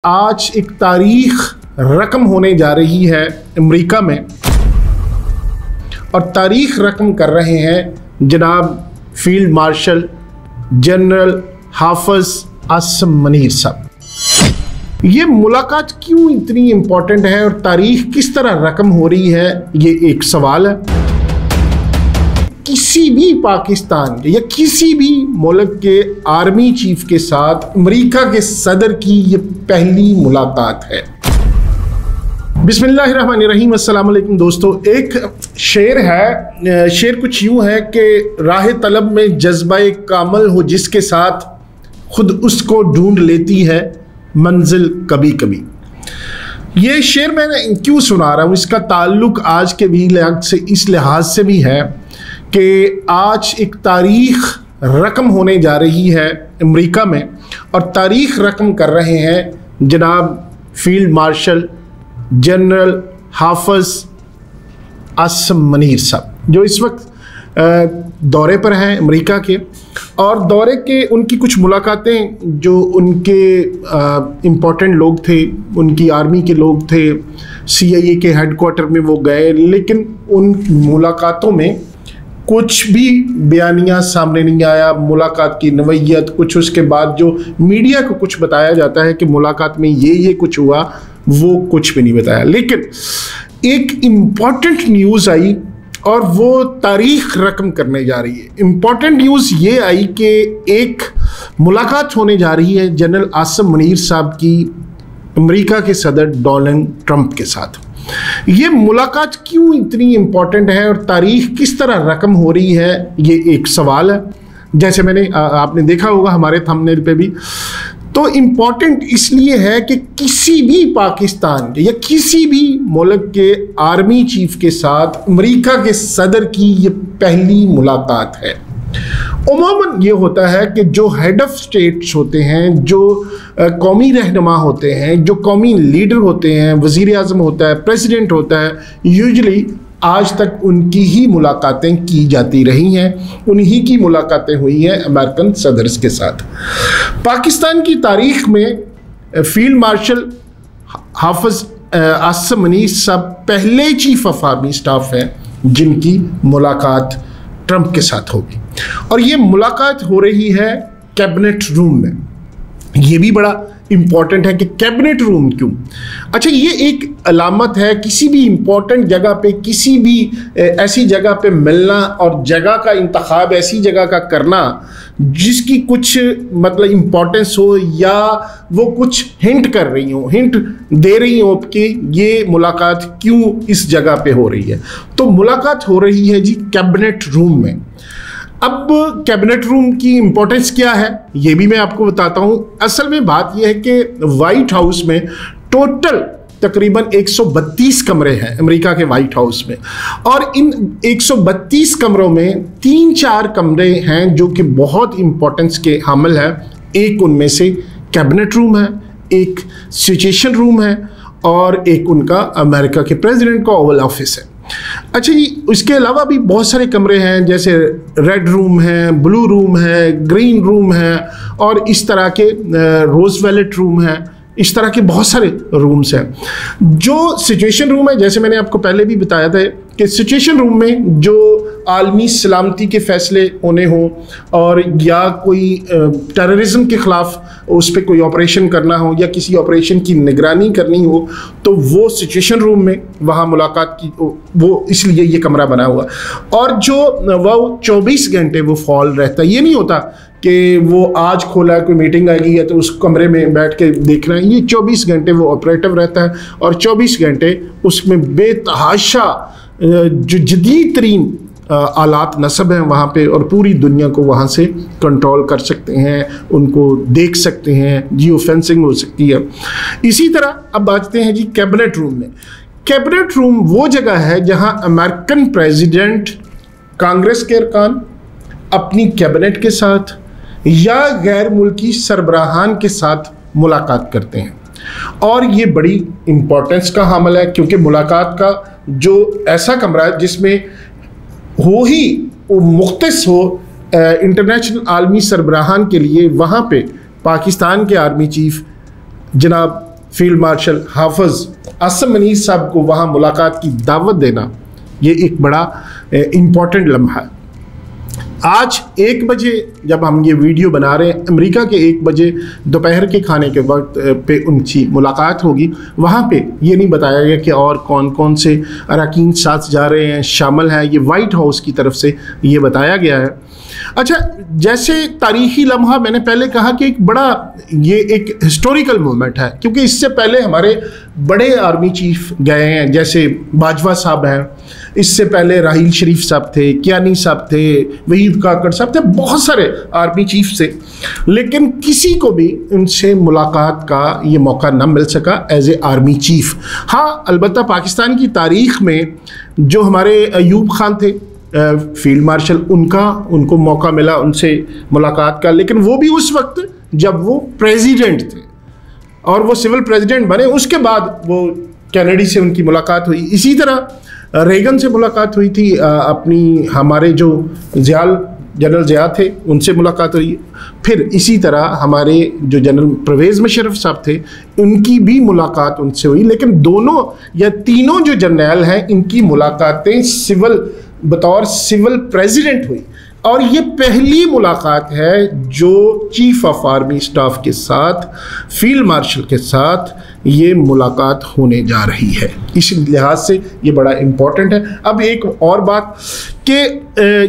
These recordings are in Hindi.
आज एक तारीख रकम होने जा रही है अमेरिका में और तारीख रकम कर रहे हैं जनाब फील्ड मार्शल जनरल हाफिज आसिम मनीर साहब। ये मुलाकात क्यों इतनी इम्पोर्टेंट है और तारीख किस तरह रकम हो रही है, ये एक सवाल है। किसी भी पाकिस्तान या किसी भी मुल्क के आर्मी चीफ के साथ अमेरिका के सदर की ये पहली मुलाकात है। बिस्मिल्लाहिर्रहमानिर्रहीम, अस्सलाम वालेकुम दोस्तों। एक शेर है, शेर कुछ यूँ है कि राह तलब में जज्बा कामल हो जिसके साथ खुद उसको ढूंढ लेती है मंजिल कभी कभी। ये शेर मैं क्यों सुना रहा हूँ, इसका ताल्लुक आज के भी से इस लिहाज से भी है कि आज एक तारीख रकम होने जा रही है अमेरिका में और तारीख रकम कर रहे हैं जनाब फील्ड मार्शल जनरल हाफिज आसिम मनीर साहब, जो इस वक्त दौरे पर हैं अमेरिका के। और दौरे के उनकी कुछ मुलाकातें जो उनके इम्पोर्टेंट लोग थे, उनकी आर्मी के लोग थे, CIA के हेडक्वार्टर में वो गए, लेकिन उन मुलाकातों में कुछ भी बयानिया सामने नहीं आया। मुलाकात की नवैयत कुछ, उसके बाद जो मीडिया को कुछ बताया जाता है कि मुलाकात में ये कुछ हुआ, वो कुछ भी नहीं बताया। लेकिन एक इम्पॉर्टेंट न्यूज़ आई और वो तारीख रकम करने जा रही है। इम्पॉर्टेंट न्यूज़ ये आई कि एक मुलाकात होने जा रही है जनरल आसिम मनीर साहब की अमेरिका के सदर डोनाल्ड ट्रंप के साथ। ये मुलाकात क्यों इतनी इम्पॉर्टेंट है और तारीख किस तरह रकम हो रही है, ये एक सवाल है। जैसे मैंने आपने देखा होगा हमारे थंबनेल पे भी, तो इम्पॉर्टेंट इसलिए है कि किसी भी पाकिस्तान या किसी भी मुल्क के आर्मी चीफ के साथ अमेरिका के सदर की ये पहली मुलाकात है। उमूमन ये होता है कि जो हेड ऑफ स्टेट्स होते हैं, जो कौमी रहनुमा होते हैं, जो कौमी लीडर होते हैं, वज़ीर आज़म होता है, प्रेसिडेंट होता है, यूजुअली आज तक उनकी ही मुलाकातें की जाती रही हैं, उन्हीं की मुलाकातें हुई हैं अमेरिकन सदर्स के साथ। पाकिस्तान की तारीख में फील्ड मार्शल हाफिज आसिम मनीर साहब पहले चीफ ऑफ आर्मी स्टाफ हैं जिनकी मुलाकात ट्रंप के साथ होगी। और ये मुलाकात हो रही है कैबिनेट रूम में। ये भी बड़ा इम्पॉर्टेंट है कि कैबिनेट रूम क्यों। अच्छा, ये एक अलामत है किसी भी इम्पॉर्टेंट जगह पे, किसी भी ऐसी जगह पे मिलना और जगह का इंतखाब ऐसी जगह का करना जिसकी कुछ मतलब इम्पॉर्टेंस हो या वो कुछ हिंट कर रही हो, हिंट दे रही हो कि ये मुलाकात क्यों इस जगह पे हो रही है। तो मुलाकात हो रही है जी कैबिनेट रूम में। अब कैबिनेट रूम की इम्पोर्टेंस क्या है ये भी मैं आपको बताता हूँ। असल में बात यह है कि वाइट हाउस में टोटल तकरीबन 132 कमरे हैं अमेरिका के वाइट हाउस में, और इन 132 कमरों में 3-4 कमरे हैं जो कि बहुत इम्पोर्टेंस के हामिल हैं। एक उनमें से कैबिनेट रूम है, एक सिचुएशन रूम है और एक उनका अमेरिका के प्रेसिडेंट का ओवल ऑफिस है। अच्छा जी, इसके अलावा भी बहुत सारे कमरे हैं, जैसे रेड रूम है, ब्लू रूम है, ग्रीन रूम है और इस तरह के रोज वेलेट रूम है। इस तरह के बहुत सारे रूम्स हैं। जो सिचुएशन रूम है, जैसे मैंने आपको पहले भी बताया था कि सिचुएशन रूम में जो आलमी सलामती के फैसले होने हों और या कोई टेररिज्म के ख़िलाफ़ उस पर कोई ऑपरेशन करना हो या किसी ऑपरेशन की निगरानी करनी हो, तो वो सिचुएशन रूम में वहाँ मुलाकात की, वो इसलिए ये कमरा बना हुआ। और जो वो 24 घंटे वो फॉल रहता है। ये नहीं होता कि वो आज खोला है, कोई मीटिंग आएगी है तो उस कमरे में बैठ के देखना है। ये 24 घंटे वो ऑपरेटिव रहता है और 24 घंटे उसमें बेतहाशा जो जदीद तरीन आलात नस्ब हैं वहाँ पे, और पूरी दुनिया को वहाँ से कंट्रोल कर सकते हैं, उनको देख सकते हैं, जियो फेंसिंग हो सकती है। इसी तरह अब आते हैं जी कैबिनेट रूम में। कैबिनेट रूम वो जगह है जहाँ अमेरिकन प्रेसिडेंट, कांग्रेस के अरकान अपनी कैबिनेट के साथ या गैर मुल्की सरबराहान के साथ मुलाकात करते हैं। और ये बड़ी इम्पोर्टेंस का हामिल है क्योंकि मुलाकात का जो ऐसा कमरा है जिसमें हो ही मुख्तस हो इंटरनेशनल आलमी सरबराहान के लिए, वहाँ पे पाकिस्तान के आर्मी चीफ जनाब फील्ड मार्शल हाफिज आसिम मुनीर साहब को वहाँ मुलाकात की दावत देना, ये एक बड़ा इम्पॉर्टेंट लम्हा है। आज 1 बजे जब हम ये वीडियो बना रहे हैं, अमेरिका के 1 बजे दोपहर के खाने के वक्त पे उनकी मुलाकात होगी। वहाँ पे ये नहीं बताया गया कि और कौन कौन से अरकान साथ जा रहे हैं, शामिल हैं, ये वाइट हाउस की तरफ से ये बताया गया है। अच्छा, जैसे तारीखी लम्हा मैंने पहले कहा कि एक बड़ा ये एक हिस्टोरिकल मोमेंट है, क्योंकि इससे पहले हमारे बड़े आर्मी चीफ गए हैं, जैसे बाजवा साहब हैं, इससे पहले राहील शरीफ साहब थे, कियानी साहब थे, वहीद काकड़ साहब थे, बहुत सारे आर्मी चीफ से, लेकिन किसी को भी उनसे मुलाकात का ये मौका न मिल सका एज ए आर्मी चीफ। हाँ, अलबत्ता पाकिस्तान की तारीख में जो हमारे अयूब खान थे फील्ड मार्शल, उनको मौका मिला उनसे मुलाकात का, लेकिन वो भी उस वक्त जब वो प्रेसिडेंट थे और वो सिविल प्रेसिडेंट बने, उसके बाद वो कैनेडी से उनकी मुलाकात हुई। इसी तरह रेगन से मुलाकात हुई थी, अपनी हमारे जो जनरल ज़िया थे उनसे मुलाकात हुई। फिर इसी तरह हमारे जो जनरल परवेज़ मुशर्रफ साहब थे उनकी भी मुलाकात उनसे हुई, लेकिन दोनों या तीनों जो जर्नैल हैं इनकी मुलाकातें बतौर सिविल प्रेसिडेंट हुई, और ये पहली मुलाकात है जो चीफ ऑफ आर्मी स्टाफ के साथ, फील्ड मार्शल के साथ ये मुलाकात होने जा रही है। इस लिहाज से ये बड़ा इम्पॉर्टेंट है। अब एक और बात कि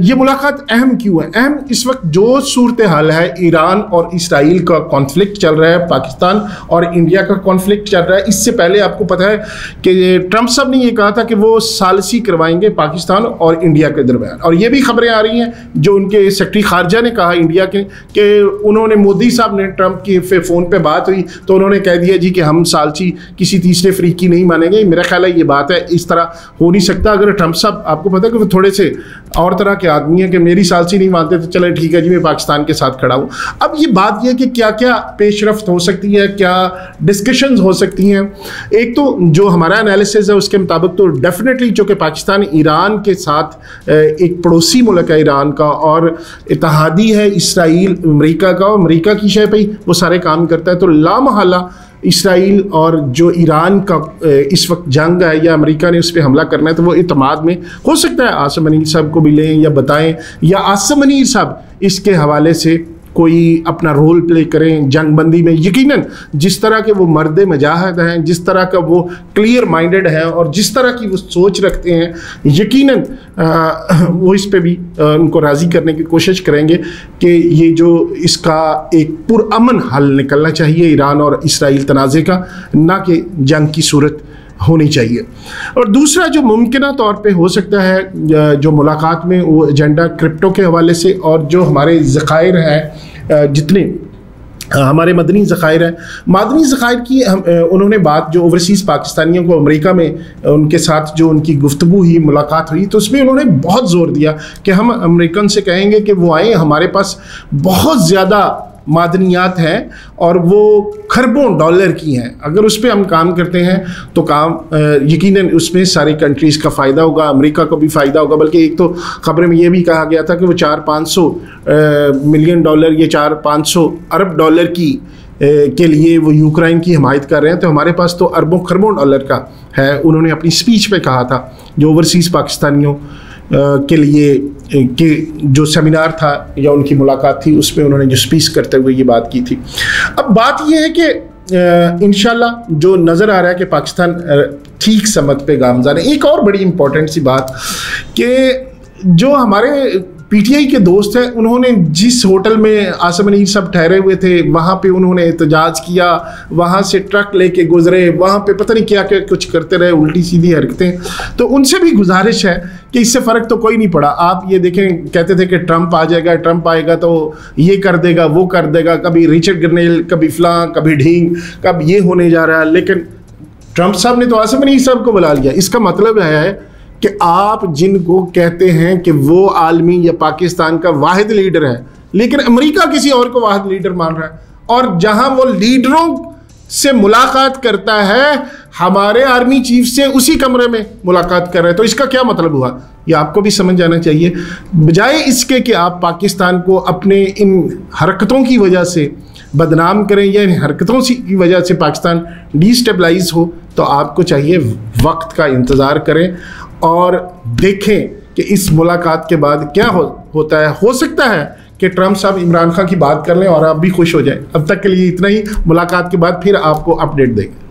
ये मुलाकात अहम क्यों है? अहम इस वक्त जो सूरत हाल है, ईरान और इसराइल का कॉन्फ्लिक्ट चल रहा है, पाकिस्तान और इंडिया का कॉन्फ्लिक्ट चल रहा है। इससे पहले आपको पता है कि ट्रंप साहब ने ये कहा था कि वो सालसी करवाएंगे पाकिस्तान और इंडिया के दरमियान, और ये भी खबरें आ रही हैं जो उनके सेक्रेटरी खारजा ने कहा इंडिया के कि उन्होंने, मोदी साहब ने ट्रंप की फ़ोन पे बात हुई तो उन्होंने कह दिया जी कि हम सालसी किसी तीसरे फ्रीकी नहीं मानेंगे। मेरा ख्याल है ये बात है, इस तरह हो नहीं सकता। अगर ट्रंप साहब, आपको पता है कि वो थोड़े से और तरह के आदमी हैं कि मेरी सालसी नहीं मानते तो चले ठीक है जी मैं पाकिस्तान के साथ खड़ा हूँ। अब ये बात यह कि क्या क्या पेशरफ्त हो सकती है, क्या डिस्कशंस हो सकती हैं। एक तो जो हमारा एनालिसिस है उसके मुताबिक तो डेफिनेटली चूँकि पाकिस्तान ईरान के साथ एक पड़ोसी मुल्क है ईरान का, और इत्तेहादी है इसराइल अमेरिका का, और अमेरिका की शय पे ही वो सारे काम करता है, तो लामहला इसराइल और जो ईरान का इस वक्त जंग है या अमेरिका ने उस पर हमला करना है, तो वो इत्तेमाद में हो सकता है आसिम मुनीर साहब को भी लें या बताएं, या आसिम मुनीर साहब इसके हवाले से कोई अपना रोल प्ले करें जंगबंदी में। यकीनन जिस तरह के वो मर्द मजाहद हैं, जिस तरह का वो क्लियर माइंडेड है और जिस तरह की वो सोच रखते हैं, यकीनन वो इस पे भी उनको राज़ी करने की कोशिश करेंगे कि ये जो इसका एक पुरअमन हल निकलना चाहिए ईरान और इसराइल तनाज़े का, ना कि जंग की सूरत होनी चाहिए। और दूसरा जो मुमकिन तौर पे हो सकता है जो मुलाकात में, वो एजेंडा क्रिप्टो के हवाले से, और जो हमारे ज़खायर हैं, जितने हमारे मदनी ज़खायर हैं, मादनी ज़खायर की उन्होंने बात, जो ओवरसीज़ पाकिस्तानियों को अमेरिका में उनके साथ जो उनकी गुफ्तगू हुई, मुलाकात हुई, तो उसमें उन्होंने बहुत ज़ोर दिया कि हम अमेरिकन से कहेंगे कि वो आएँ, हमारे पास बहुत ज़्यादा मादनियात हैं और वो खरबों डॉलर की हैं। अगर उस पर हम काम करते हैं तो काम यकीनन उसमें सारी कंट्रीज़ का फ़ायदा होगा, अमेरिका को भी फ़ायदा होगा। बल्कि एक तो ख़बर में ये भी कहा गया था कि वो 400-500 मिलियन डॉलर या 400-500 अरब डॉलर की के लिए वो यूक्रेन की हिमायत कर रहे हैं, तो हमारे पास तो अरबों खरबों डॉलर का है। उन्होंने अपनी स्पीच पे कहा था, जो ओवरसीज़ पाकिस्तानियों के लिए कि जो सेमिनार था या उनकी मुलाकात थी, उसमें उन्होंने जो स्पीच करते हुए ये बात की थी। अब बात ये है कि इंशाल्लाह जो नज़र आ रहा है कि पाकिस्तान ठीक समत पे गामज़न है। एक और बड़ी इम्पोर्टेंट सी बात कि जो हमारे पीटीआई के दोस्त हैं, उन्होंने जिस होटल में आसिम मुनीर साहब ठहरे हुए थे वहाँ पे उन्होंने एहतजाज किया, वहाँ से ट्रक लेके गुजरे, वहाँ पे पता नहीं क्या क्या कुछ करते रहे, उल्टी सीधी हरकतें। तो उनसे भी गुजारिश है कि इससे फ़र्क तो कोई नहीं पड़ा। आप ये देखें, कहते थे कि ट्रंप आ जाएगा, ट्रंप आएगा तो ये कर देगा, वो कर देगा, कभी रिचर्ड ग्रेनेल, कभी फलां, कभी ढींग, कब ये होने जा रहा है। लेकिन ट्रंप साहब ने तो आसिम मुनीर साहब को बुला लिया। इसका मतलब है कि आप जिनको कहते हैं कि वो आलमी या पाकिस्तान का वाहिद लीडर है, लेकिन अमेरिका किसी और को वाहिद लीडर मान रहा है, और जहां वो लीडरों से मुलाकात करता है, हमारे आर्मी चीफ से उसी कमरे में मुलाकात कर रहे हैं। तो इसका क्या मतलब हुआ, ये आपको भी समझ जाना चाहिए। बजाय इसके कि आप पाकिस्तान को अपने इन हरकतों की वजह से बदनाम करें या इन हरकतों की वजह से पाकिस्तान डिस्टेबलाइज हो, तो आपको चाहिए वक्त का इंतज़ार करें और देखें कि इस मुलाकात के बाद क्या होता है। हो सकता है कि ट्रंप साहब इमरान खान की बात कर लें और आप भी खुश हो जाएं। अब तक के लिए इतना ही, मुलाकात के बाद फिर आपको अपडेट देंगे।